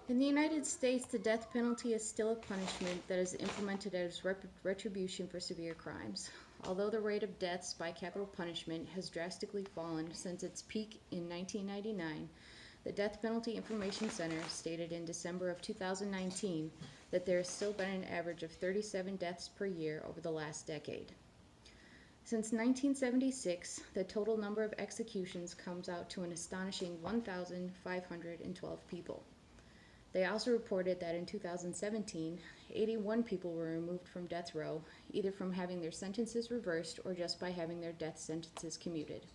In the United States, the death penalty is still a punishment that is implemented as retribution for severe crimes. Although the rate of deaths by capital punishment has drastically fallen since its peak in 1999, the Death Penalty Information Center stated in December of 2019 that there has still been an average of 37 deaths per year over the last decade. Since 1976, the total number of executions comes out to an astonishing 1,512 people. They also reported that in 2017, 81 people were removed from death row, either from having their sentences reversed or just by having their death sentences commuted.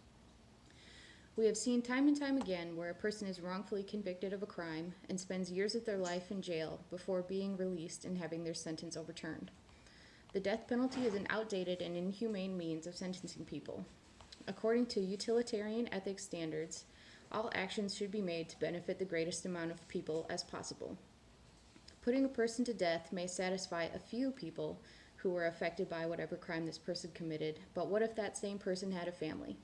We have seen time and time again where a person is wrongfully convicted of a crime and spends years of their life in jail before being released and having their sentence overturned. The death penalty is an outdated and inhumane means of sentencing people. According to utilitarian ethics standards, all actions should be made to benefit the greatest amount of people as possible. Putting a person to death may satisfy a few people who were affected by whatever crime this person committed, but what if that same person had a family?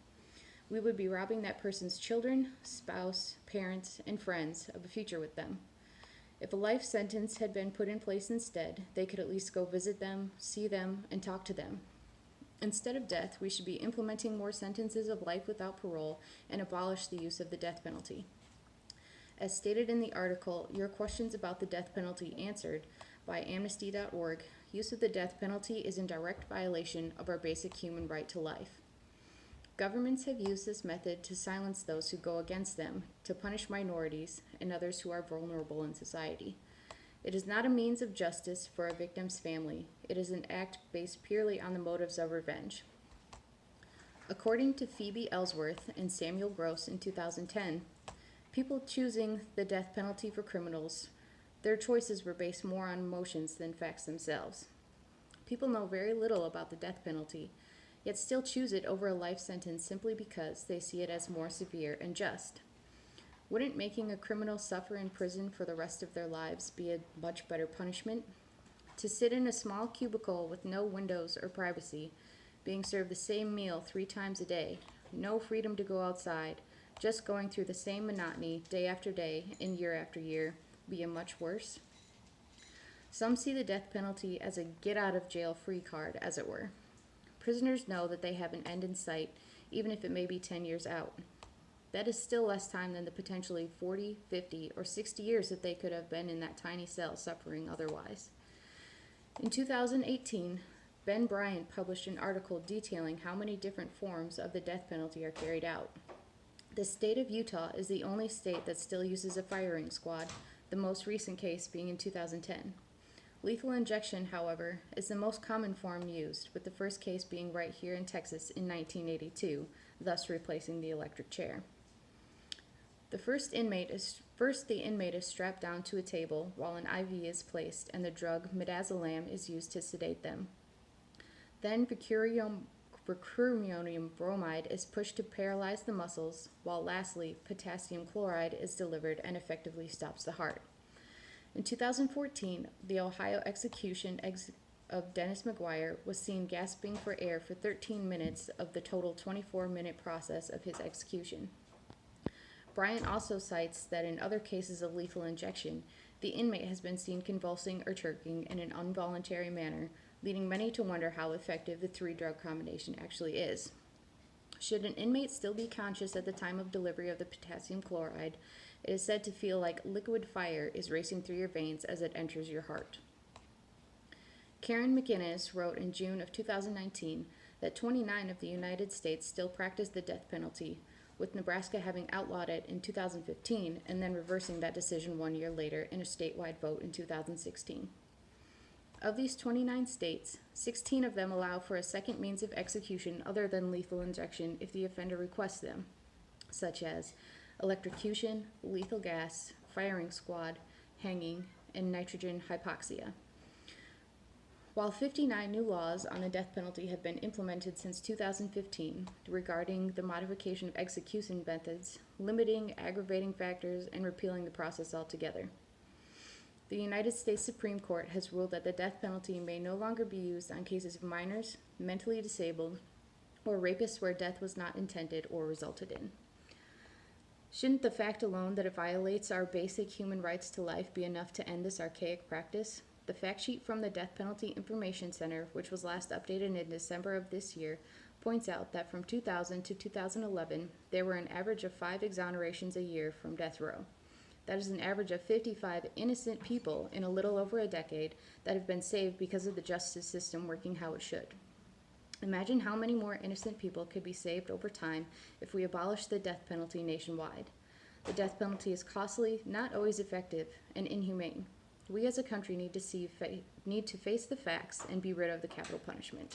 We would be robbing that person's children, spouse, parents, and friends of a future with them. If a life sentence had been put in place instead, they could at least go visit them, see them, and talk to them. Instead of death, we should be implementing more sentences of life without parole and abolish the use of the death penalty. As stated in the article, Your Questions About the Death Penalty Answered by Amnesty.org, use of the death penalty is in direct violation of our basic human right to life. Governments have used this method to silence those who go against them, to punish minorities and others who are vulnerable in society. It is not a means of justice for a victim's family. It is an act based purely on the motives of revenge. According to Phoebe Ellsworth and Samuel Gross in 2010, people choosing the death penalty for criminals, their choices were based more on emotions than facts themselves. People know very little about the death penalty, yet still choose it over a life sentence simply because they see it as more severe and just. Wouldn't making a criminal suffer in prison for the rest of their lives be a much better punishment? To sit in a small cubicle with no windows or privacy, being served the same meal 3 times a day, no freedom to go outside, just going through the same monotony day after day and year after year, be a much worse? Some see the death penalty as a get out of jail free card, as it were. Prisoners know that they have an end in sight, even if it may be 10 years out. That is still less time than the potentially 40, 50, or 60 years that they could have been in that tiny cell suffering otherwise. In 2018, Ben Bryant published an article detailing how many different forms of the death penalty are carried out. The state of Utah is the only state that still uses a firing squad, the most recent case being in 2010. Lethal injection, however, is the most common form used, with the first case being right here in Texas in 1982, thus replacing the electric chair. First, the inmate is strapped down to a table while an IV is placed and the drug midazolam is used to sedate them. Then mercurium bromide is pushed to paralyze the muscles, while lastly, potassium chloride is delivered and effectively stops the heart. In 2014, the Ohio execution of Dennis McGuire was seen gasping for air for 13 minutes of the total 24-minute process of his execution. Bryant also cites that in other cases of lethal injection, the inmate has been seen convulsing or choking in an involuntary manner, leading many to wonder how effective the 3-drug combination actually is. Should an inmate still be conscious at the time of delivery of the potassium chloride, it is said to feel like liquid fire is racing through your veins as it enters your heart. Karen McInnes wrote in June of 2019 that 29 of the United States still practice the death penalty, with Nebraska having outlawed it in 2015 and then reversing that decision 1 year later in a statewide vote in 2016. Of these 29 states, 16 of them allow for a second means of execution other than lethal injection if the offender requests them, such as electrocution, lethal gas, firing squad, hanging, and nitrogen hypoxia. While 59 new laws on the death penalty have been implemented since 2015 regarding the modification of execution methods, limiting aggravating factors, and repealing the process altogether, the United States Supreme Court has ruled that the death penalty may no longer be used on cases of minors, mentally disabled, or rapists where death was not intended or resulted in. Shouldn't the fact alone that it violates our basic human rights to life be enough to end this archaic practice? The fact sheet from the Death Penalty Information Center, which was last updated in December of this year, points out that from 2000 to 2011, there were an average of 5 exonerations a year from death row. That is an average of 55 innocent people in a little over a decade that have been saved because of the justice system working how it should. Imagine how many more innocent people could be saved over time if we abolish the death penalty nationwide. The death penalty is costly, not always effective, and inhumane. We as a country need to face the facts and be rid of the capital punishment.